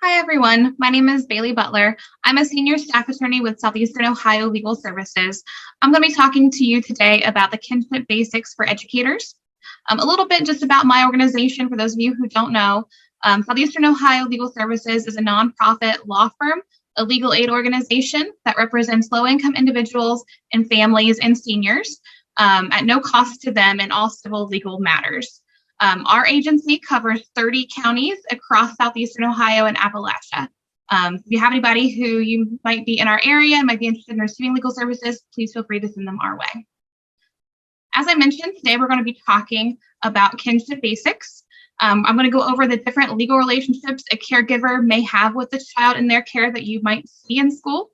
Hi, everyone. My name is Baylee Butler. I'm a senior staff attorney with Southeastern Ohio Legal Services. I'm going to be talking to you today about the Kinship Basics for Educators. A little bit just about my organization for those of you who don't know. Southeastern Ohio Legal Services is a nonprofit law firm, a legal aid organization that represents low-income individuals and families and seniors at no cost to them in all civil legal matters. Our agency covers 30 counties across Southeastern Ohio and Appalachia. If you have anybody who you might be in our area and might be interested in receiving legal services, please feel free to send them our way. As I mentioned, today we're going to be talking about kinship basics. I'm going to go over the different legal relationships a caregiver may have with the child in their care that you might see in school.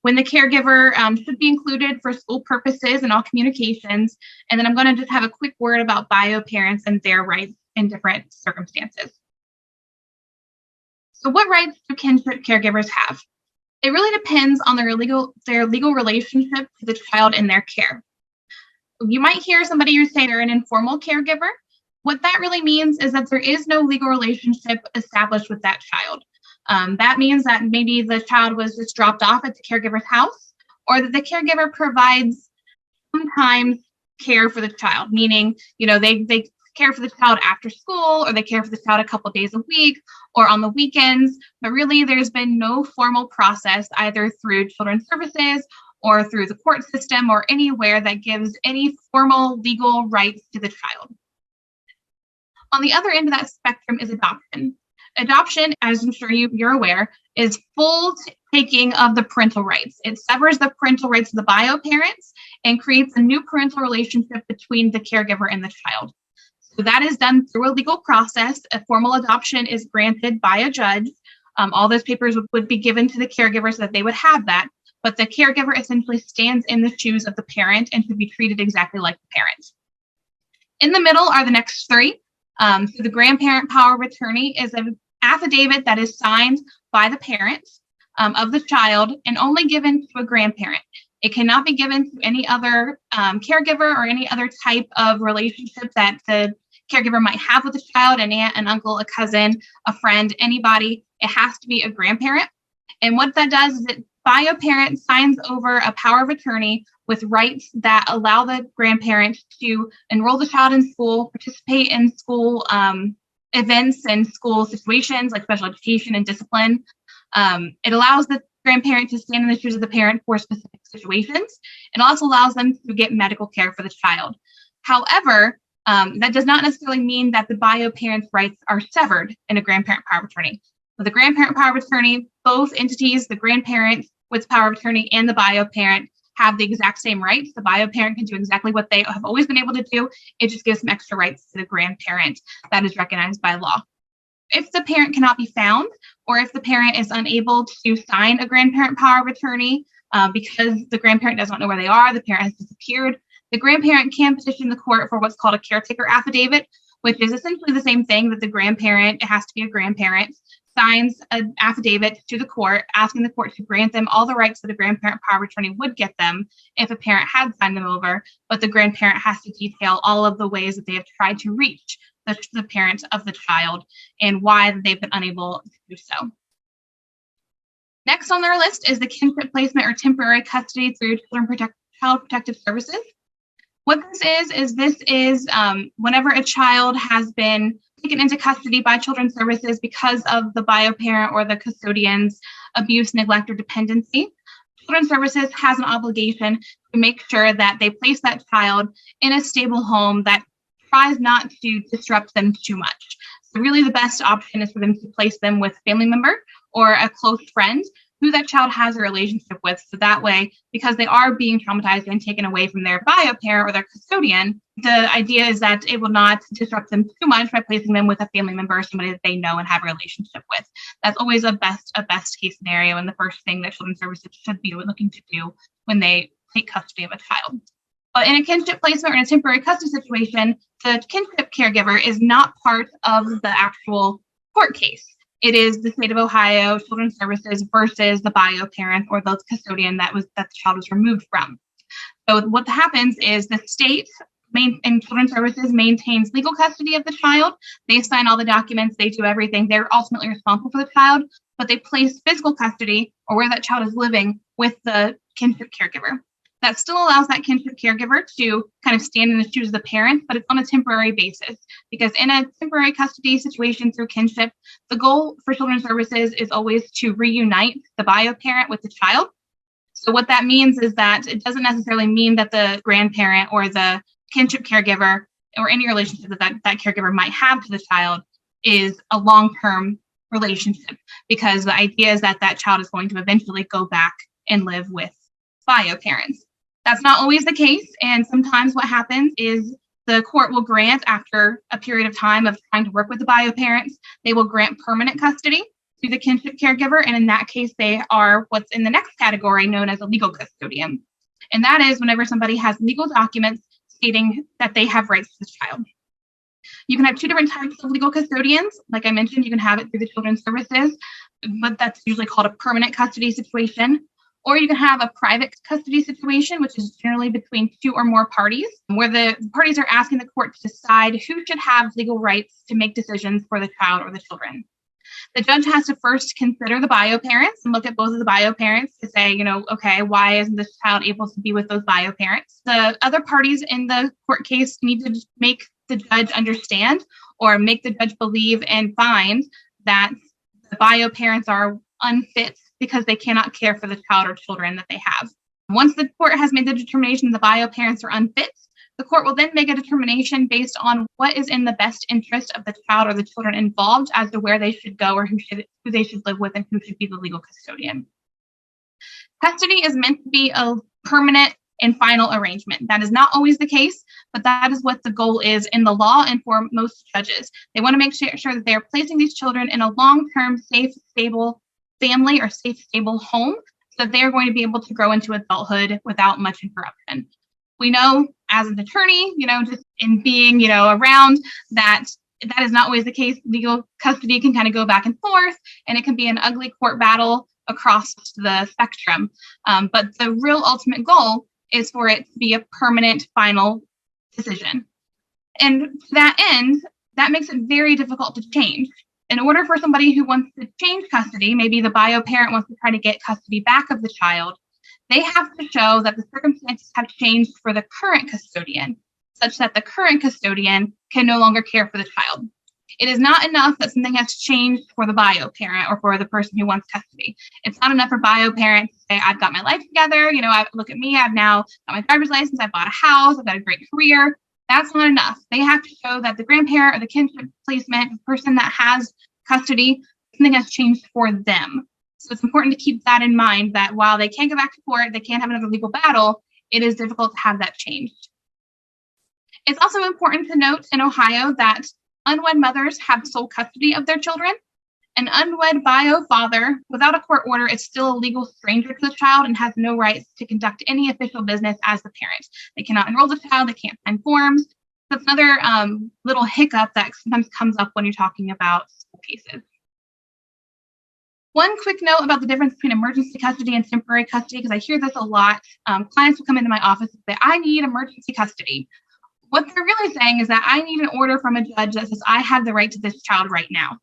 When the caregiver should be included for school purposes and all communications. And then I'm going to just have a quick word about bio parents and their rights in different circumstances. So what rights do kinship caregivers have? It really depends on their legal relationship to the child in their care. You might hear somebody say they're an informal caregiver. What that really means is that there is no legal relationship established with that child. That means that maybe the child was just dropped off at the caregiver's house, or that the caregiver provides sometimes care for the child, meaning, they care for the child after school, or they care for the child a couple days a week or on the weekends. But really, there's been no formal process either through children's services or through the court system or anywhere that gives any formal legal rights to the child. On the other end of that spectrum is adoption. Adoption, as I'm sure you're aware, is full taking of the parental rights. It severs the parental rights of the bio parents and creates a new parental relationship between the caregiver and the child. So that is done through a legal process. A formal adoption is granted by a judge. All those papers would be given to the caregiver so that they would have that. But the caregiver essentially stands in the shoes of the parent and should be treated exactly like the parent. In the middle are the next three. So the grandparent power of attorney is an affidavit that is signed by the parent of the child and only given to a grandparent. It cannot be given to any other caregiver or any other type of relationship that the caregiver might have with the child, an aunt, an uncle, a cousin, a friend, anybody. It has to be a grandparent. And what that does is it bio parent signs over a power of attorney with rights that allow the grandparent to enroll the child in school, participate in school events and school situations like special education and discipline. It allows the grandparent to stand in the shoes of the parent for specific situations. It also allows them to get medical care for the child. However, that does not necessarily mean that the bio parent's rights are severed in a grandparent power of attorney. With the grandparent power of attorney, both entities, the grandparent with power of attorney and the bio parent, have the exact same rights. The bio parent can do exactly what they have always been able to do. It just gives some extra rights to the grandparent that is recognized by law. If the parent cannot be found, or if the parent is unable to sign a grandparent power of attorney because the grandparent does not know where they are, the parent has disappeared, the grandparent can petition the court for what's called a caretaker affidavit, which is essentially the same thing that the grandparent, it has to be a grandparent, signs an affidavit to the court, asking the court to grant them all the rights that a grandparent power of attorney would get them if a parent had signed them over, but the grandparent has to detail all of the ways that they have tried to reach the parent of the child and why they've been unable to do so. Next on their list is the kinship placement or temporary custody through Child Protective Services. What this is whenever a child has been taken into custody by Children's Services because of the bio parent or the custodian's abuse, neglect, or dependency. Children's Services has an obligation to make sure that they place that child in a stable home that tries not to disrupt them too much. So really the best option is for them to place them with a family member or a close friend who that child has a relationship with. So that way, because they are being traumatized and taken away from their bio parent or their custodian, the idea is that it will not disrupt them too much by placing them with a family member or somebody that they know and have a relationship with. That's always a best case scenario and the first thing that Children's Services should be looking to do when they take custody of a child. But in a kinship placement or in a temporary custody situation, the kinship caregiver is not part of the actual court case. It is the state of Ohio Children's Services versus the bio parent or the custodian that the child was removed from. So what happens is the state and Children's Services maintains legal custody of the child. They sign all the documents, they do everything. They're ultimately responsible for the child, but they place physical custody or where that child is living with the kinship caregiver. That still allows that kinship caregiver to kind of stand in the shoes of the parent, but it's on a temporary basis, because in a temporary custody situation through kinship, the goal for Children's Services is always to reunite the bio parent with the child. So what that means is that it doesn't necessarily mean that the grandparent or the kinship caregiver or any relationship that caregiver might have to the child is a long-term relationship, because the idea is that that child is going to eventually go back and live with bio parents. That's not always the case, and sometimes what happens is the court will grant, after a period of time of trying to work with the bio parents, they will grant permanent custody to the kinship caregiver, and in that case, they are what's in the next category known as a legal custodian. And that is whenever somebody has legal documents stating that they have rights to the child. You can have two different types of legal custodians. Like I mentioned, you can have it through the Children's Services, but that's usually called a permanent custody situation. Or you can have a private custody situation, which is generally between two or more parties, where the parties are asking the court to decide who should have legal rights to make decisions for the child or the children. The judge has to first consider the bio parents and look at both of the bio parents to say, okay, why isn't this child able to be with those bio parents? The other parties in the court case need to make the judge understand or make the judge believe and find that the bio parents are unfit because they cannot care for the child or children that they have. Once the court has made the determination the bio parents are unfit, the court will then make a determination based on what is in the best interest of the child or the children involved as to where they should go or who they should live with and who should be the legal custodian. Custody is meant to be a permanent and final arrangement. That is not always the case, but that is what the goal is in the law and for most judges. They want to make sure that they are placing these children in a long-term, safe, stable family or safe, stable home, so that they are going to be able to grow into adulthood without much interruption. We know as an attorney, just in being, around that is not always the case. Legal custody can kind of go back and forth, and it can be an ugly court battle across the spectrum. But the real ultimate goal is for it to be a permanent final decision. And to that end, that makes it very difficult to change. In order for somebody who wants to change custody, maybe the bio parent wants to try to get custody back of the child, they have to show that the circumstances have changed for the current custodian, such that the current custodian can no longer care for the child. It is not enough that something has changed for the bio parent or for the person who wants custody. It's not enough for bio parent to say, I've got my life together, look at me, I've now got my driver's license, I bought a house, I've got a great career. That's not enough. They have to show that the grandparent or the kinship placement, the person that has custody, something has changed for them. So it's important to keep that in mind, that while they can't go back to court, they can't have another legal battle, it is difficult to have that changed. It's also important to note in Ohio that unwed mothers have sole custody of their children. An unwed bio father, without a court order, is still a legal stranger to the child and has no rights to conduct any official business as the parent. They cannot enroll the child, they can't sign forms. That's another little hiccup that sometimes comes up when you're talking about cases. One quick note about the difference between emergency custody and temporary custody, because I hear this a lot. Clients will come into my office and say, I need emergency custody. What they're really saying is that I need an order from a judge that says I have the right to this child right now.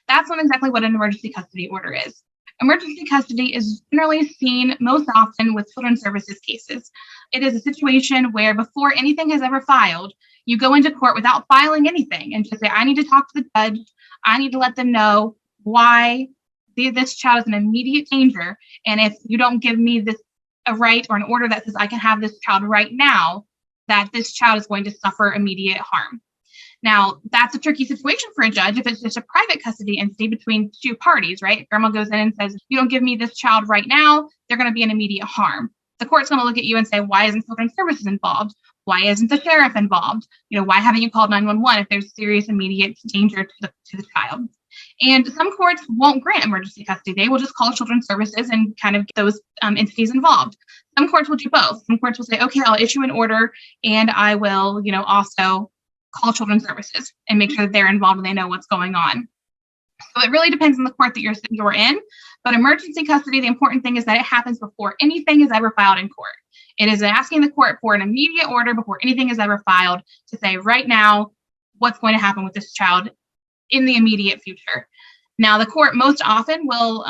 That's not exactly what an emergency custody order is. Emergency custody is generally seen most often with Children's Services cases. It is a situation where before anything has ever filed, you go into court without filing anything and just say, I need to talk to the judge. I need to let them know why this child is in immediate danger. And if you don't give me a right or an order that says I can have this child right now, that this child is going to suffer immediate harm. Now, that's a tricky situation for a judge if it's just a private custody entity between two parties, right? Grandma goes in and says, you don't give me this child right now, they're going to be in immediate harm. The court's going to look at you and say, why isn't Children's Services involved? Why isn't the sheriff involved? Why haven't you called 911 if there's serious immediate danger to the child? And some courts won't grant emergency custody. They will just call Children's Services and kind of get those entities involved. Some courts will do both. Some courts will say, okay, I'll issue an order and I will, also call Children's Services and make sure that they're involved and they know what's going on. So it really depends on the court that you're in. But emergency custody, the important thing is that it happens before anything is ever filed in court. It is asking the court for an immediate order before anything is ever filed to say right now what's going to happen with this child in the immediate future. Now, the court most often will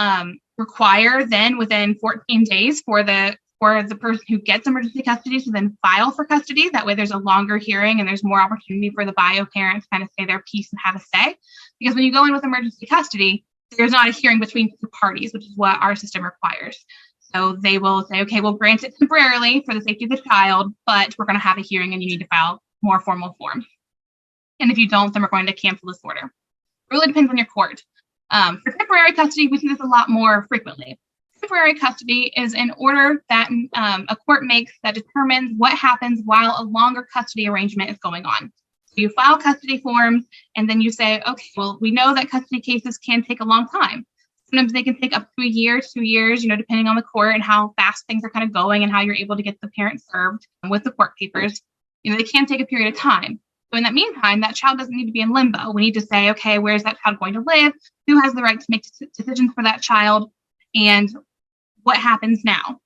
require then within 14 days for the person who gets emergency custody to then file for custody. That way there's a longer hearing and there's more opportunity for the bio parent to kind of say their piece and have a say. Because when you go in with emergency custody, there's not a hearing between two parties, which is what our system requires. So they will say, okay, we'll grant it temporarily for the safety of the child, but we're going to have a hearing and you need to file more formal forms. And if you don't, then we're going to cancel this order. It really depends on your court. For temporary custody, we see this a lot more frequently. Temporary custody is an order that a court makes that determines what happens while a longer custody arrangement is going on. So you file custody forms and then you say, okay, well, we know that custody cases can take a long time. Sometimes they can take up to a year, 2 years, depending on the court and how fast things are kind of going and how you're able to get the parent served with the court papers. They can take a period of time. So in that meantime, that child doesn't need to be in limbo. We need to say, okay, where's that child going to live? Who has the right to make decisions for that child? And what happens now?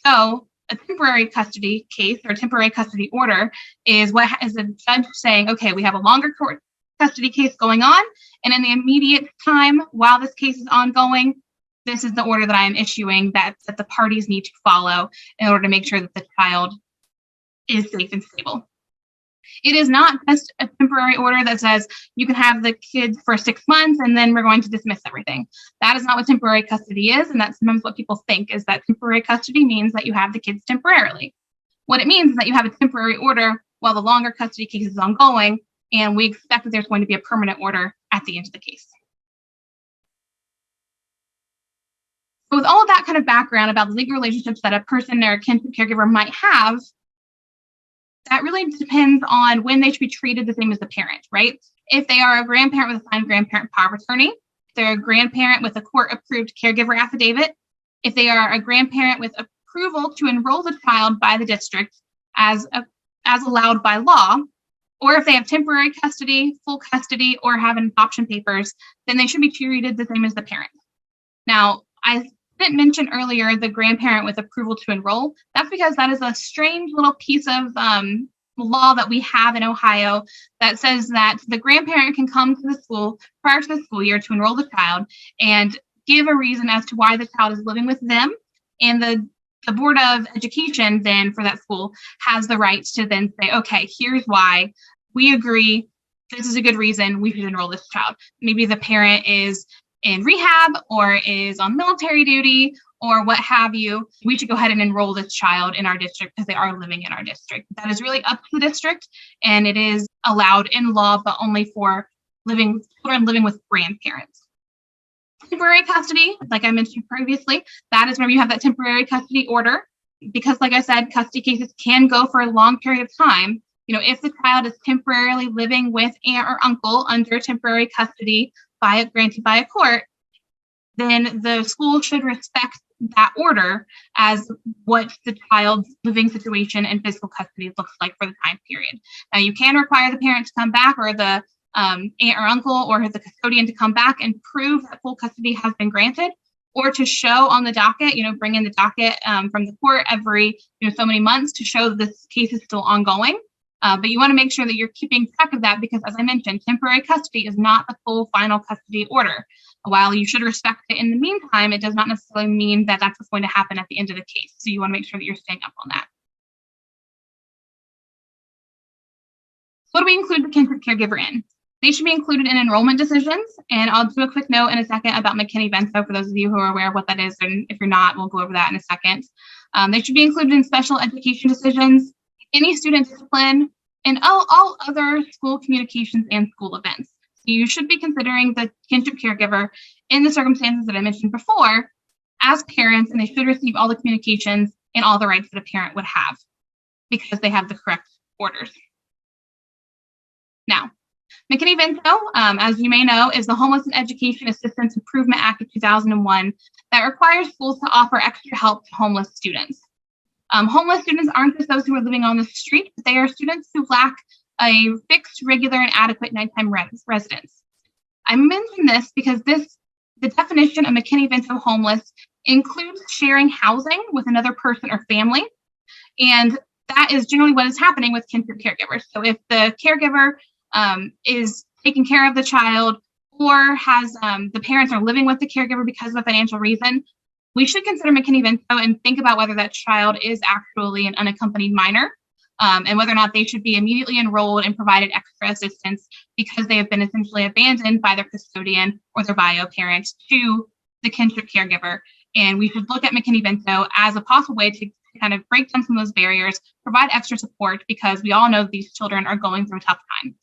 So a temporary custody case or a temporary custody order is what is the judge saying, okay, we have a longer court custody case going on, and in the immediate time while this case is ongoing, this is the order that I am issuing that the parties need to follow in order to make sure that the child is safe and stable. It is not just a temporary order that says you can have the kids for 6 months and then we're going to dismiss everything. That is not what temporary custody is, and that's sometimes what people think is that temporary custody means that you have the kids temporarily. What it means is that you have a temporary order while the longer custody case is ongoing, and we expect that there's going to be a permanent order at the end of the case. So with all of that kind of background about the legal relationships that a person or a kinship caregiver might have, that really depends on when they should be treated the same as the parent, right? If they are a grandparent with a signed grandparent power of attorney, if they're a grandparent with a court-approved caregiver affidavit, if they are a grandparent with approval to enroll the child by the district as allowed by law, or if they have temporary custody, full custody, or have adoption papers, then they should be treated the same as the parent. Now, I didn't mention earlier the grandparent with approval to enroll. That's because that is a strange little piece of law that we have in Ohio that says that the grandparent can come to the school prior to the school year to enroll the child and give a reason as to why the child is living with them. And the Board of Education then for that school has the right to then say, okay, here's why we agree. This is a good reason we should enroll this child. Maybe the parent is in rehab or is on military duty or what have you. We should go ahead and enroll this child in our district because they are living in our district. That is really up to the district, and it is allowed in law, but only for children living with grandparents. Temporary custody, like I mentioned previously, that is where you have that temporary custody order. Because like I said, custody cases can go for a long period of time. If the child is temporarily living with aunt or uncle under temporary custody granted by a court, then the school should respect that order as what the child's living situation and physical custody looks like for the time period. Now, you can require the parent to come back or the aunt or uncle or the custodian to come back and prove that full custody has been granted, or to show on the docket, bring in the docket from the court every so many months to show that this case is still ongoing. But you want to make sure that you're keeping track of that because, as I mentioned, temporary custody is not the full final custody order. While you should respect it in the meantime, it does not necessarily mean that that's what's going to happen at the end of the case. So you want to make sure that you're staying up on that. What do we include the kinship caregiver in? They should be included in enrollment decisions. And I'll do a quick note in a second about McKinneyVento for those of you who are aware of what that is. And if you're not, we'll go over that in a second. They should be included in special education decisions, any student discipline, and all other school communications and school events. So you should be considering the kinship caregiver in the circumstances that I mentioned before as parents, and they should receive all the communications and all the rights that a parent would have because they have the correct orders. Now, McKinneyVento, as you may know, is the Homeless and Education Assistance Improvement Act of 2001 that requires schools to offer extra help to homeless students. Homeless students aren't just those who are living on the street, but they are students who lack a fixed, regular, and adequate nighttime residence. I mention this because the definition of McKinneyVento homeless includes sharing housing with another person or family, And that is generally what is happening with kinship caregivers. So if the caregiver is taking care of the child, or has the parents are living with the caregiver because of a financial reason, we should consider McKinneyVento and think about whether that child is actually an unaccompanied minor, and whether or not they should be immediately enrolled and provided extra assistance because they have been essentially abandoned by their custodian or their bio parent to the kinship caregiver. And we should look at McKinneyVento as a possible way to kind of break down some of those barriers, provide extra support, because we all know these children are going through a tough time.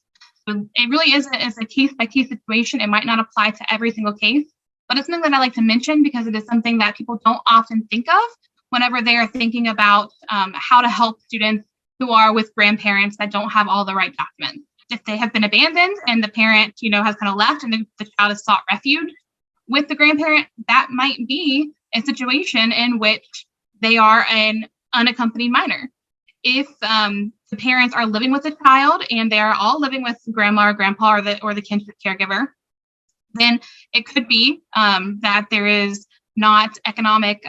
So it really is a case-by-case situation. It might not apply to every single case, but it's something that I like to mention because it is something that people don't often think of whenever they are thinking about how to help students who are with grandparents that don't have all the right documents. If they have been abandoned and the parent, has kind of left and the child has sought refuge with the grandparent, that might be a situation in which they are an unaccompanied minor. If the parents are living with the child and they are all living with grandma or grandpa or the kinship caregiver, then it could be that there is not economic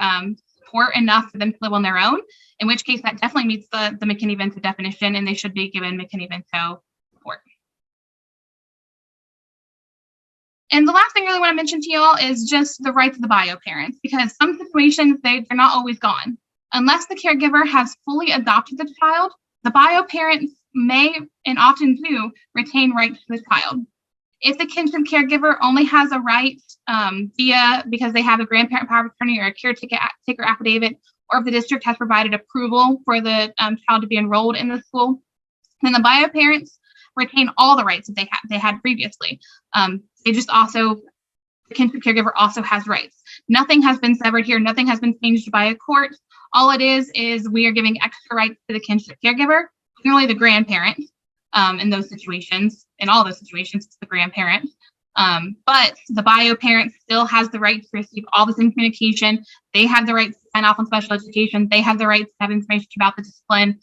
support enough for them to live on their own, in which case that definitely meets the McKinneyVento definition, and they should be given McKinneyVento support. And the last thing I really want to mention to y'all is just the rights of the bio parents, because some situations, they're not always gone. Unless the caregiver has fully adopted the child, the bio parents may and often do retain rights to the child. If the kinship caregiver only has a right because they have a grandparent power of attorney or a caretaker affidavit, or if the district has provided approval for the child to be enrolled in the school, then the bio parents retain all the rights that they had previously. The kinship caregiver also has rights. Nothing has been severed here. Nothing has been changed by a court. All it is we are giving extra rights to the kinship caregiver, generally the grandparent. In those situations, in all those situations, it's the grandparent. But the bio parent still has the right to receive all this communication. They have the right to sign off on special education. They have the right to have information about the discipline.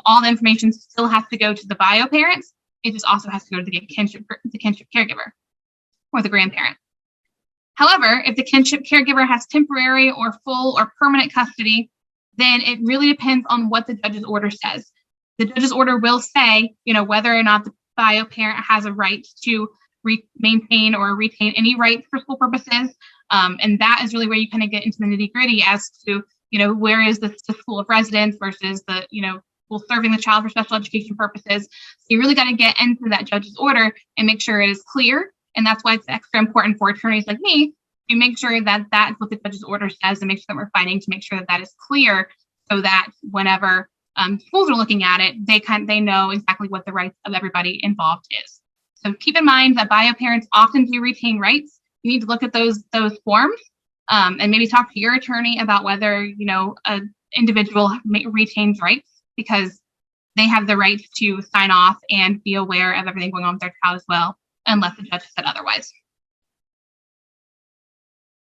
All the information still has to go to the bio parents. It just also has to go to the kinship caregiver or the grandparent. However, if the kinship caregiver has temporary or full or permanent custody, then it really depends on what the judge's order says. The judge's order will say, whether or not the bio parent has a right to maintain or retain any rights for school purposes. And that is really where you kind of get into the nitty gritty as to, where is the school of residence versus the, school serving the child for special education purposes. So you really got to get into that judge's order and make sure it is clear. And that's why it's extra important for attorneys like me to make sure that that's what the judge's order says, and make sure that we're fighting to make sure that that is clear, so that whenever schools are looking at it, they know exactly what the rights of everybody involved is. So keep in mind that bio parents often do retain rights. You need to look at those forms and maybe talk to your attorney about whether an individual retains rights, because they have the right to sign off and be aware of everything going on with their child as well, unless the judge said otherwise.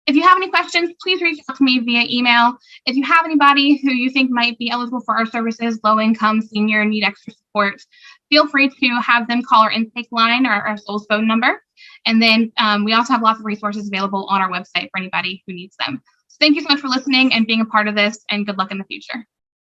If you have any questions, please reach out to me via email. If you have anybody who you think might be eligible for our services, low income, senior, need extra support, feel free to have them call our intake line or our SOL's phone number. And then we also have lots of resources available on our website for anybody who needs them. So thank you so much for listening and being a part of this, and good luck in the future.